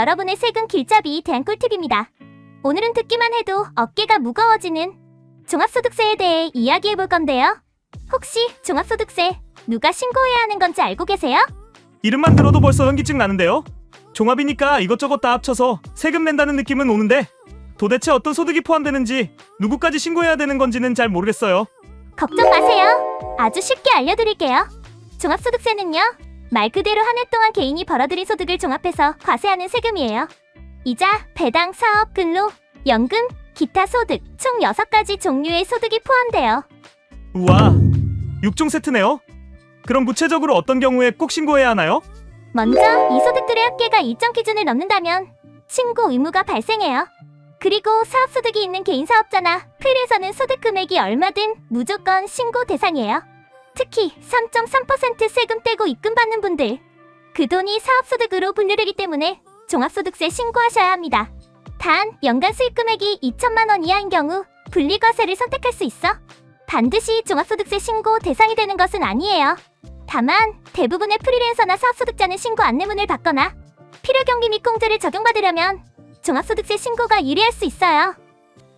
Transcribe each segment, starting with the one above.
여러분의 세금 길잡이에 대한 꿀팁입니다. 오늘은 듣기만 해도 어깨가 무거워지는 종합소득세에 대해 이야기해볼 건데요. 혹시 종합소득세 누가 신고해야 하는 건지 알고 계세요? 이름만 들어도 벌써 현기증 나는데요. 종합이니까 이것저것 다 합쳐서 세금 낸다는 느낌은 오는데 도대체 어떤 소득이 포함되는지 누구까지 신고해야 되는 건지는 잘 모르겠어요. 걱정 마세요. 아주 쉽게 알려드릴게요. 종합소득세는요, 말 그대로 한 해 동안 개인이 벌어들인 소득을 종합해서 과세하는 세금이에요. 이자, 배당, 사업, 근로, 연금, 기타 소득 총 6가지 종류의 소득이 포함돼요. 우와, 6종 세트네요. 그럼 구체적으로 어떤 경우에 꼭 신고해야 하나요? 먼저 이 소득들의 합계가 일정 기준을 넘는다면 신고 의무가 발생해요. 그리고 사업소득이 있는 개인 사업자나 프리랜서는 소득 금액이 얼마든 무조건 신고 대상이에요. 특히 3.3% 세금 떼고 입금받는 분들, 그 돈이 사업소득으로 분류되기 때문에 종합소득세 신고하셔야 합니다. 단, 연간 수익 금액이 2천만 원 이하인 경우 분리과세를 선택할 수 있어 반드시 종합소득세 신고 대상이 되는 것은 아니에요. 다만, 대부분의 프리랜서나 사업소득자는 신고 안내문을 받거나 필요경비 및 공제를 적용받으려면 종합소득세 신고가 유리할 수 있어요.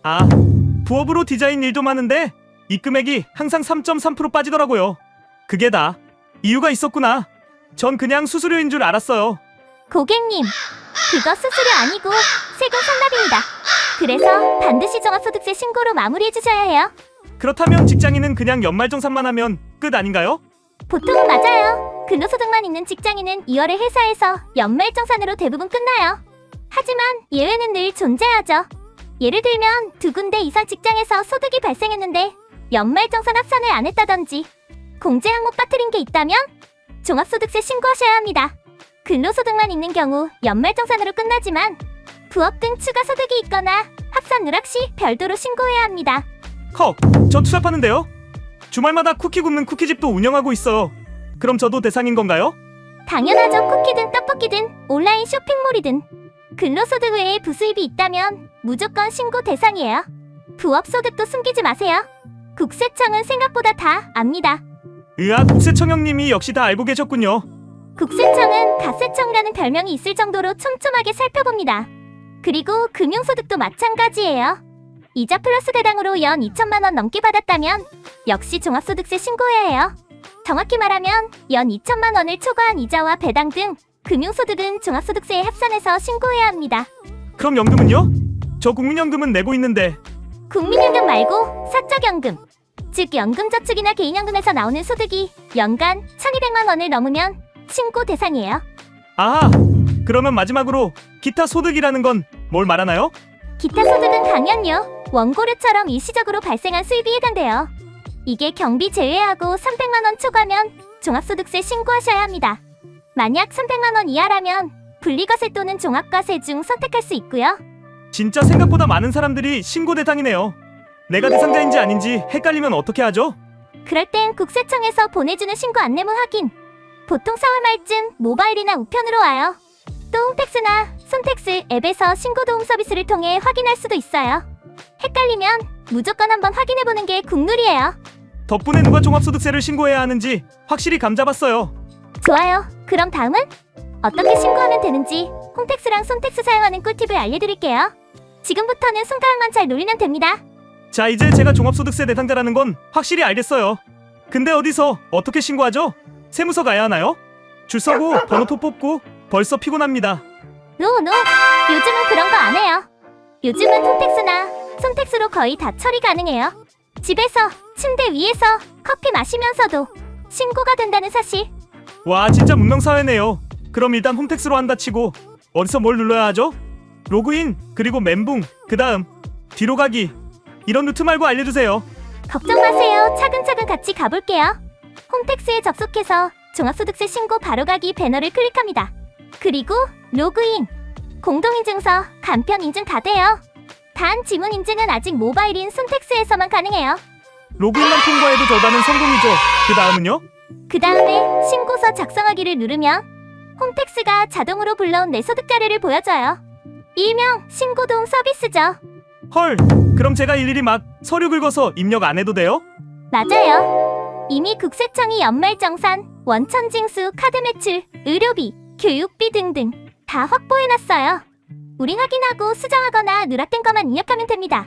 아, 부업으로 디자인 일도 많은데 이 금액이 항상 3.3% 빠지더라고요. 그게 다 이유가 있었구나. 전 그냥 수수료인 줄 알았어요. 고객님, 그거 수수료 아니고 세금 상납입니다. 그래서 반드시 종합소득세 신고로 마무리해주셔야 해요. 그렇다면 직장인은 그냥 연말정산만 하면 끝 아닌가요? 보통은 맞아요. 근로소득만 있는 직장인은 2월에 회사에서 연말정산으로 대부분 끝나요. 하지만 예외는 늘 존재하죠. 예를 들면 2군데 이상 직장에서 소득이 발생했는데 연말정산 합산을 안 했다든지 공제 항목 빠뜨린 게 있다면 종합소득세 신고하셔야 합니다. 근로소득만 있는 경우 연말정산으로 끝나지만 부업 등 추가 소득이 있거나 합산 누락 시 별도로 신고해야 합니다. 헉, 저 투잡하는데요. 주말마다 쿠키 굽는 쿠키집도 운영하고 있어요. 그럼 저도 대상인 건가요? 당연하죠. 쿠키든 떡볶이든 온라인 쇼핑몰이든 근로소득 외에 부수입이 있다면 무조건 신고 대상이에요. 부업소득도 숨기지 마세요. 국세청은 생각보다 다 압니다. 으아, 국세청형님이 역시 다 알고 계셨군요. 국세청은 갓세청이라는 별명이 있을 정도로 촘촘하게 살펴봅니다. 그리고 금융소득도 마찬가지예요. 이자 플러스 대당으로 연 2천만 원 넘게 받았다면 역시 종합소득세 신고해야 해요. 정확히 말하면 연 2천만 원을 초과한 이자와 배당 등 금융소득은 종합소득세에 합산해서 신고해야 합니다. 그럼 연금은요? 저 국민연금은 내고 있는데. 국민연금 말고 사적연금, 즉 연금저축이나 개인연금에서 나오는 소득이 연간 1,200만 원을 넘으면 신고 대상이에요. 아하, 그러면 마지막으로 기타 소득이라는 건 뭘 말하나요? 기타 소득은 강연료, 원고료처럼 일시적으로 발생한 수입이 해당돼요. 이게 경비 제외하고 300만 원 초과면 종합소득세 신고하셔야 합니다. 만약 300만 원 이하라면 분리과세 또는 종합과세 중 선택할 수 있고요. 진짜 생각보다 많은 사람들이 신고 대상이네요. 내가 대상자인지 아닌지 헷갈리면 어떻게 하죠? 그럴 땐 국세청에서 보내주는 신고 안내문 확인. 보통 4월 말쯤 모바일이나 우편으로 와요. 또 홈택스나 손택스 앱에서 신고도움 서비스를 통해 확인할 수도 있어요. 헷갈리면 무조건 한번 확인해보는 게 국룰이에요. 덕분에 누가 종합소득세를 신고해야 하는지 확실히 감 잡았어요. 좋아요. 그럼 다음은 어떻게 신고하면 되는지 홈택스랑 손택스 사용하는 꿀팁을 알려드릴게요. 지금부터는 손가락만 잘 누르면 됩니다. 자, 이제 제가 종합소득세 대상자라는 건 확실히 알겠어요. 근데 어디서 어떻게 신고하죠? 세무서 가야 하나요? 줄 서고 번호표 뽑고 벌써 피곤합니다. 노, 요즘은 그런 거 안 해요. 요즘은 홈택스나 손택스로 거의 다 처리 가능해요. 집에서, 침대 위에서 커피 마시면서도 신고가 된다는 사실. 와, 진짜 문명사회네요. 그럼 일단 홈택스로 한다 치고 어디서 뭘 눌러야 하죠? 로그인, 그리고 멘붕, 그 다음 뒤로 가기. 이런 루트 말고 알려주세요. 걱정 마세요. 차근차근 같이 가볼게요. 홈택스에 접속해서 종합소득세 신고 바로가기 배너를 클릭합니다. 그리고 로그인, 공동인증서, 간편 인증 다 돼요. 단 지문 인증은 아직 모바일인 손택스에서만 가능해요. 로그인만 통과해도 저다는 성공이죠. 그 다음은요? 그 다음에 신고서 작성하기를 누르면 홈택스가 자동으로 불러온 내 소득 자료를 보여줘요. 일명 신고도움 서비스죠. 헐, 그럼 제가 일일이 막 서류 긁어서 입력 안 해도 돼요? 맞아요. 이미 국세청이 연말정산, 원천징수, 카드 매출, 의료비, 교육비 등등 다 확보해놨어요. 우린 확인하고 수정하거나 누락된 것만 입력하면 됩니다.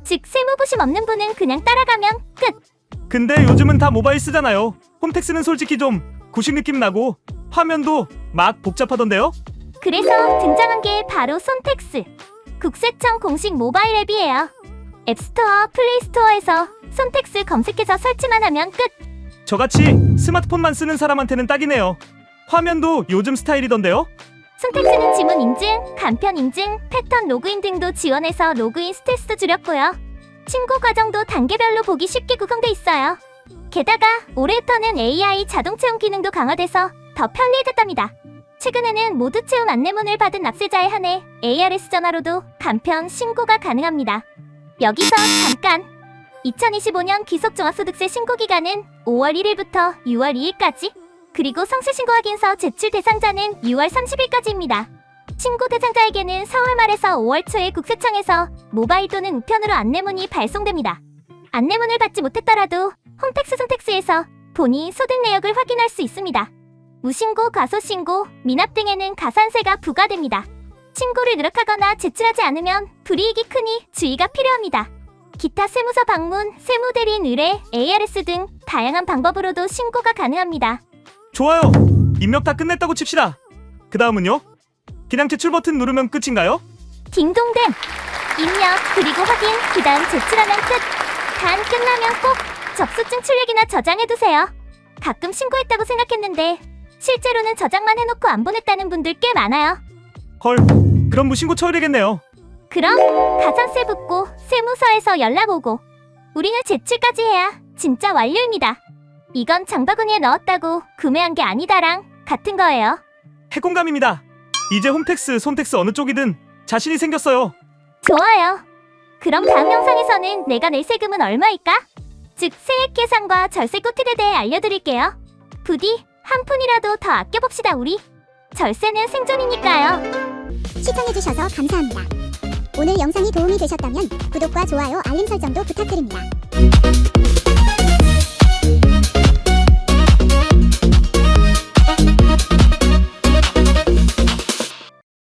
즉 세무부심 없는 분은 그냥 따라가면 끝. 근데 요즘은 다 모바일 쓰잖아요. 홈택스는 솔직히 좀 구식 느낌 나고 화면도 막 복잡하던데요? 그래서 등장한 게 바로 손택스. 국세청 공식 모바일 앱이에요. 앱스토어, 플레이스토어에서 손택스 검색해서 설치만 하면 끝. 저같이 스마트폰만 쓰는 사람한테는 딱이네요. 화면도 요즘 스타일이던데요? 손택스는 지문 인증, 간편 인증, 패턴 로그인 등도 지원해서 로그인 스트레스도 줄였고요. 신고 과정도 단계별로 보기 쉽게 구성돼 있어요. 게다가 올해부터는 AI 자동 채용 기능도 강화돼서 더 편리해졌답니다. 최근에는 모두 채움 안내문을 받은 납세자에 한해 ARS 전화로도 간편 신고가 가능합니다. 여기서 잠깐! 2025년 기속종합소득세 신고 기간은 5월 1일부터 6월 2일까지, 그리고 성실신고 확인서 제출 대상자는 6월 30일까지입니다. 신고 대상자에게는 4월 말에서 5월 초에 국세청에서 모바일 또는 우편으로 안내문이 발송됩니다. 안내문을 받지 못했더라도 홈택스 손택스에서 본인 소득 내역을 확인할 수 있습니다. 무신고, 과소신고, 미납 등에는 가산세가 부과됩니다. 신고를 누락하거나 제출하지 않으면 불이익이 크니 주의가 필요합니다. 기타 세무서 방문, 세무대리인 의뢰, ARS 등 다양한 방법으로도 신고가 가능합니다. 좋아요. 입력 다 끝냈다고 칩시다. 그 다음은요? 그냥 제출 버튼 누르면 끝인가요? 딩동댕! 입력, 그리고 확인, 그 다음 제출하면 끝! 단 끝나면 꼭 접수증 출력이나 저장해두세요. 가끔 신고했다고 생각했는데 실제로는 저장만 해놓고 안 보냈다는 분들 꽤 많아요. 헐, 그럼 무신고 처리겠네요. 그럼 가산세 붙고 세무서에서 연락 오고 우리는 제출까지 해야 진짜 완료입니다. 이건 장바구니에 넣었다고 구매한 게 아니다랑 같은 거예요. 해공감입니다. 이제 홈택스, 손택스 어느 쪽이든 자신이 생겼어요. 좋아요. 그럼 다음 영상에서는 내가 낼 세금은 얼마일까? 즉 세액 계산과 절세 꿀팁에 대해 알려드릴게요. 부디 한 푼이라도 더 아껴봅시다 우리. 절세는 생존이니까요. 시청해주셔서 감사합니다. 오늘 영상이 도움이 되셨다면 구독과 좋아요, 알림 설정도 부탁드립니다.